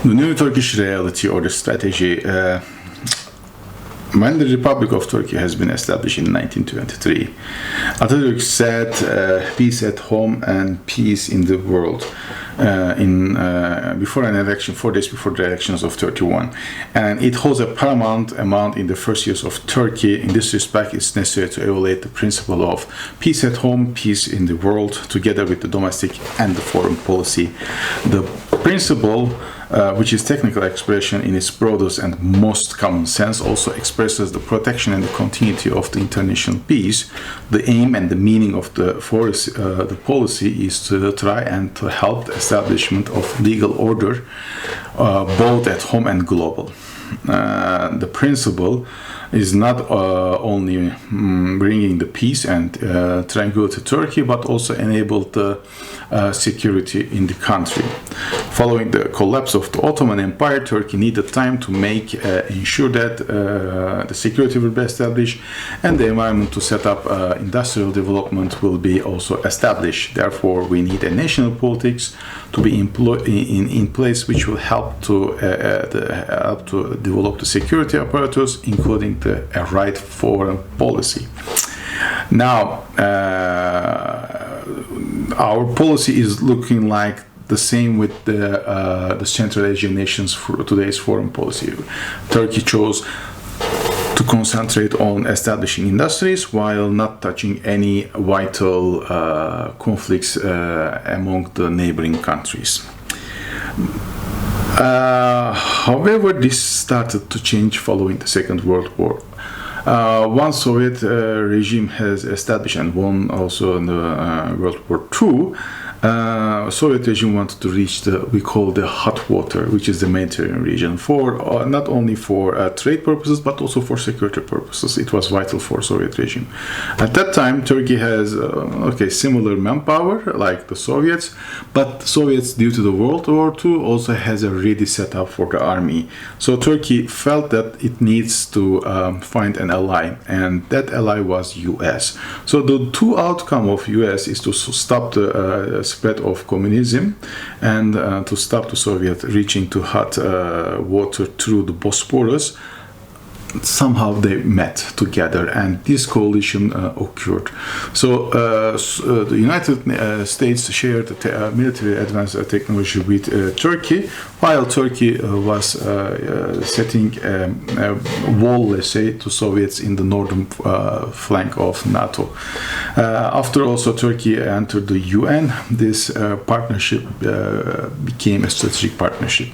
The new Turkish reality or the strategy, when the Republic of Turkey has been established in 1923, Atatürk said peace at home and peace in the world before an election, 4 days before the elections of 31. And it holds a paramount amount in the first years of Turkey. In this respect, it's necessary to evaluate the principle of peace at home, peace in the world, together with the domestic and the foreign policy. The principle, which is technical expression in its broadest and most common sense, also expresses the protection and the continuity of the international peace. The aim and the meaning of the policy is to try and to help the establishment of legal order, both at home and global. The principle is not only bringing the peace and tranquility to Turkey, but also enabled the security in the country. Following the collapse of the Ottoman Empire, Turkey needed time to ensure that the security will be established and the environment to set up industrial development will be also established. Therefore, we need a national politics to be in place, which will help to develop the security apparatus, including the right foreign policy. Now, our policy is looking like the same with the Central Asian nations for today's foreign policy. Turkey chose to concentrate on establishing industries while not touching any vital conflicts among the neighboring countries. However, this started to change following the Second World War. Once Soviet regime has established and won also in the World War II, Soviet regime wanted to reach we call the hot water, which is the Mediterranean region, for not only for trade purposes but also for security purposes. It was vital for Soviet regime. At that time, Turkey has similar manpower like the Soviets, but the Soviets, due to the World War II, also has a ready setup for the army. So Turkey felt that it needs to find an ally, and that ally was US. So the two outcome of US is to stop the spread of communism and to stop the Soviet reaching to hot water through the Bosphorus. Somehow they met together and this coalition occurred. So the United States shared military advanced technology with Turkey, while Turkey was setting a wall, let's say, to Soviets in the northern flank of NATO. After also Turkey entered the UN, this partnership became a strategic partnership.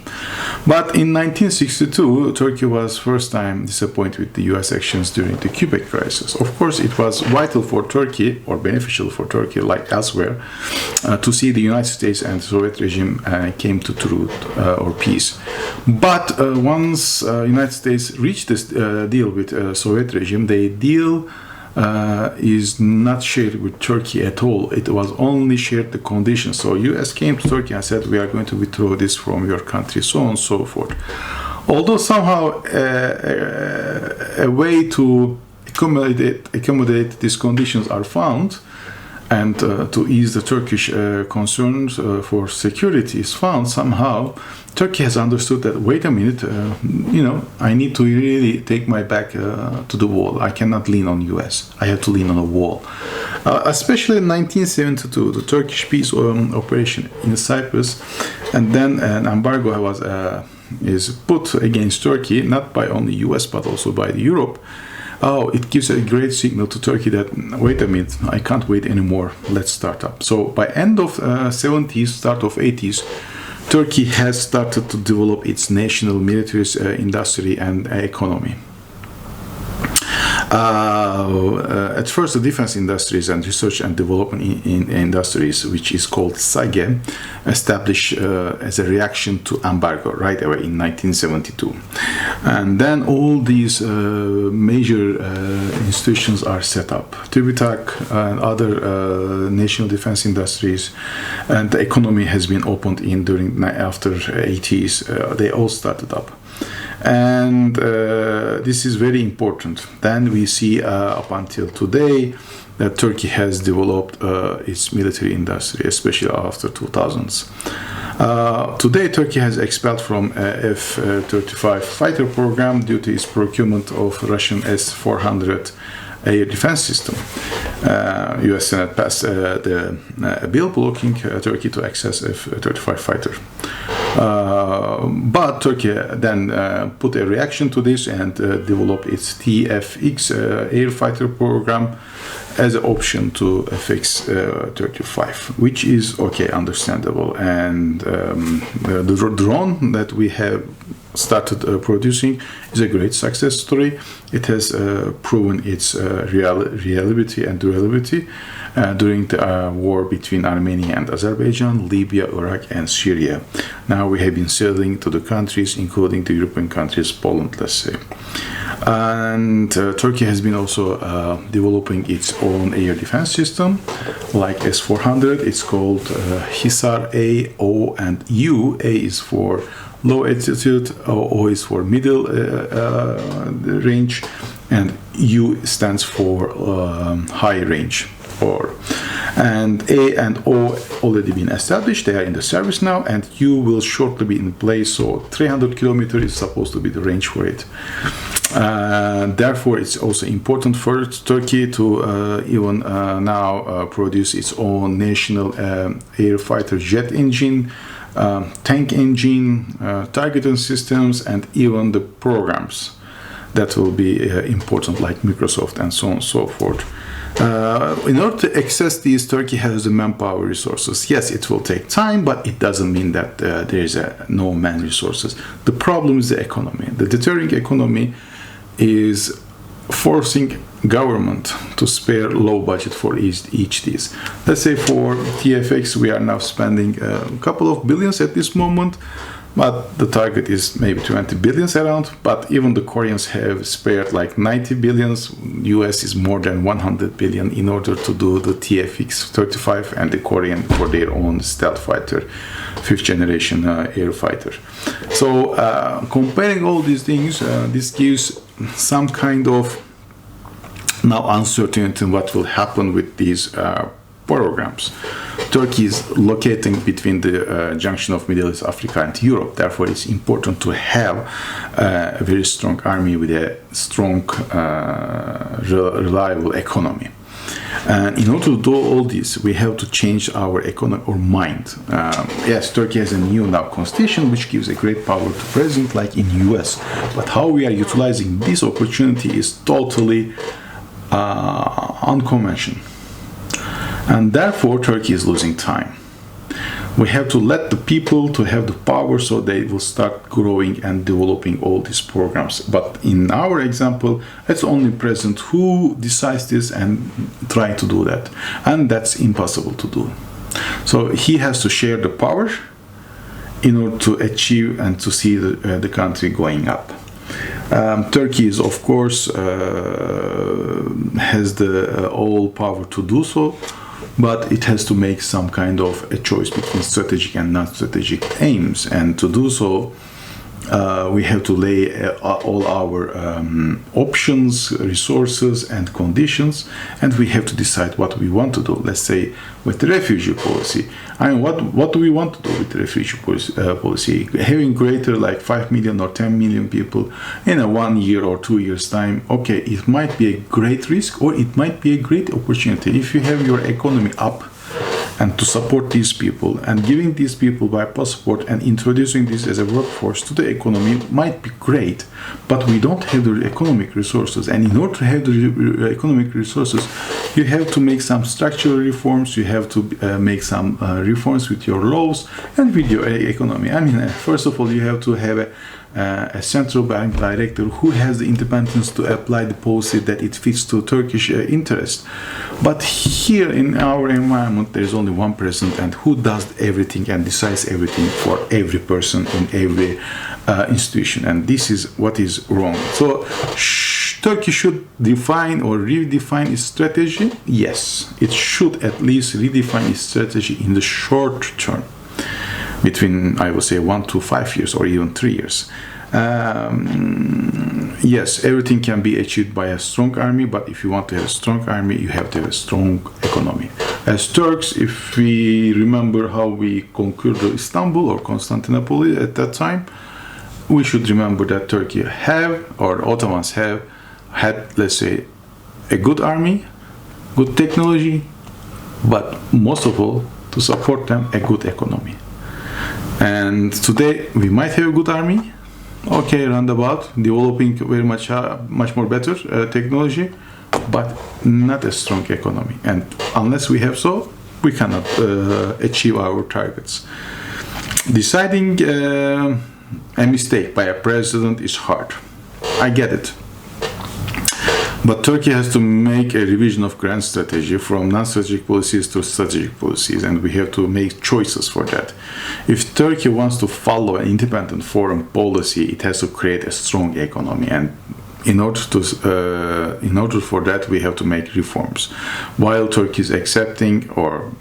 But in 1962, Turkey was first time disappointed with the US actions during the Cuban crisis. Of course, it was vital for Turkey, or beneficial for Turkey, like elsewhere, to see the United States and the Soviet regime came to truth or peace. But once United States reached this deal with Soviet regime, the deal is not shared with Turkey at all. It was only shared the conditions. So US came to Turkey and said, we are going to withdraw this from your country, so on and so forth. Although somehow a way to accommodate these conditions are found, and to ease the Turkish concerns for security is found, somehow Turkey has understood that, wait a minute, I need to really take my back to the wall. I cannot lean on US. I have to lean on a wall. Especially in 1972, the Turkish peace operation in Cyprus, and then an embargo is put against Turkey, not by only US but also by Europe. It gives a great signal to Turkey that, wait a minute, I can't wait anymore, let's start up. So by end of 70s, start of 80s, Turkey has started to develop its national military industry and economy. At first, the defense industries and research and development in industries, which is called SAGE, established as a reaction to embargo right away in 1972. And then all these major institutions are set up. TÜBİTAK and other national defense industries, and the economy has been opened after 80s. They all started up. And this is very important. Then we see up until today that Turkey has developed its military industry, especially after 2000s. Today, Turkey has expelled from F-35 fighter program due to its procurement of Russian S-400 air defense system. U.S. Senate passed the bill blocking Turkey to access F-35 fighter. But Turkey then put a reaction to this and developed its TFX air fighter program as an option to FX-35, which is okay, understandable. And the drone that we have started producing is a great success story. It has proven its reliability and durability during the war between Armenia and Azerbaijan, Libya, Iraq, and Syria. Now we have been selling to the countries, including the European countries, Poland, let's say. And Turkey has been also developing its own air defense system, like S-400. It's called Hisar A, O, and U. A is for low altitude, O is for middle range, and U stands for high range. And A and O already been established, they are in the service now, and U will shortly be in place, so 300 kilometers is supposed to be the range for it. Therefore, it's also important for Turkey to even now produce its own national air fighter jet engine, tank engine, targeting systems, and even the programs that will be important, like Microsoft and so on and so forth. In order to access these, Turkey has the manpower resources. Yes, it will take time, but it doesn't mean that there is no man resources. The problem is the economy. The deterring economy is forcing government to spare low budget for each these. Let's say for TFX we are now spending a couple of billions at this moment, but the target is maybe 20 billions around. But even the Koreans have spared like 90 billions. US is more than 100 billion in order to do the TFX-35 and the Korean for their own stealth fighter, 5th generation air fighter. So comparing all these things, this gives some kind of now uncertainty in what will happen with these programs. Turkey is locating between the junction of Middle East, Africa, and Europe. Therefore, it's important to have a very strong army with a strong, reliable economy. And in order to do all this, we have to change our economy or mind. Yes, Turkey has a new now constitution, which gives a great power to president, like in US. But how we are utilizing this opportunity is totally unconventional. And therefore, Turkey is losing time. We have to let the people to have the power so they will start growing and developing all these programs. But in our example, it's only president who decides this and try to do that. And that's impossible to do. So he has to share the power in order to achieve and to see the country going up. Turkey is, of course, has the all power to do so, but it has to make some kind of a choice between strategic and non-strategic aims. And to do so, we have to lay all our options, resources, and conditions, and we have to decide what we want to do. Let's say with the refugee policy. I mean, what do we want to do with the refugee policy? Having greater like 5 million or 10 million people in a 1 year or 2 years time, okay, it might be a great risk or it might be a great opportunity. If you have your economy up, and to support these people and giving these people by passport and introducing this as a workforce to the economy might be great, but we don't have the economic resources. And in order to have the economic resources, you have to make some structural reforms, you have to make some reforms with your laws and with your economy. I mean, first of all, you have to have a central bank director who has the independence to apply the policy that it fits to Turkish interest. But here in our environment, there is only one president, and who does everything and decides everything for every person in every institution. And this is what is wrong. So Turkey should define or redefine its strategy. Yes, it should at least redefine its strategy in the short term, between, I would say, 1 to 5 years or even 3 years. Yes, everything can be achieved by a strong army, but if you want to have a strong army, you have to have a strong economy. As Turks, if we remember how we conquered Istanbul or Constantinople at that time, we should remember that Turkey or Ottomans have had, let's say, a good army, good technology, but most of all, to support them, a good economy. And today, we might have a good army, okay, roundabout, developing very much more better technology, but not a strong economy. And unless we have so, we cannot achieve our targets. Deciding a mistake by a president is hard. I get it. But Turkey has to make a revision of grand strategy from non-strategic policies to strategic policies, and we have to make choices for that. If Turkey wants to follow an independent foreign policy, it has to create a strong economy, and in order for that, we have to make reforms. While Turkey is accepting or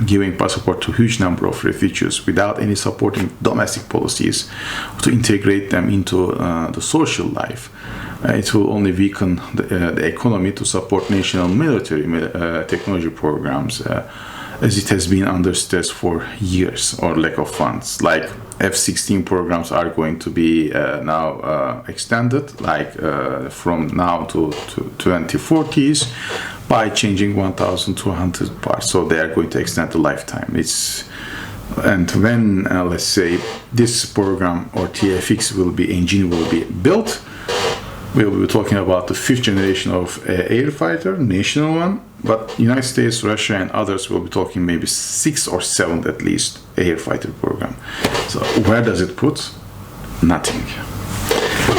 giving passport to a huge number of refugees without any supporting domestic policies to integrate them into the social life, it will only weaken the economy to support national military technology programs, as it has been under stress for years, or lack of funds. Like F-16 programs are going to be now extended, like from now to 2040s, by changing 1,200 parts. So they are going to extend the lifetime. And when let's say this program or TFX engine will be built, we'll be talking about the 5th generation of air fighter, national one, but United States, Russia, and others will be talking maybe 6th or 7th at least air fighter program. So where does it put? Nothing.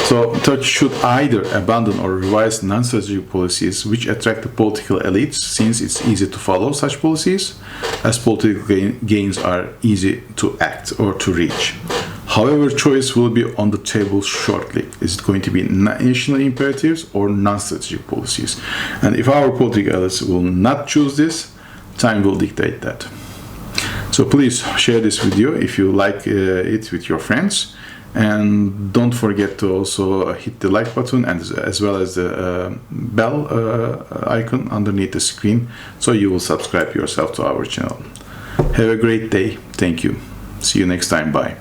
So Turkey should either abandon or revise non-strategic policies which attract the political elites, since it's easy to follow such policies, as political gains are easy to act or to reach. However, choice will be on the table shortly. Is it going to be national imperatives or non-strategic policies? And if our political elites will not choose this, time will dictate that. So please share this video if you like it with your friends. And don't forget to also hit the like button, and as well as the bell icon underneath the screen, so you will subscribe yourself to our channel. Have a great day. Thank you. See you next time. Bye.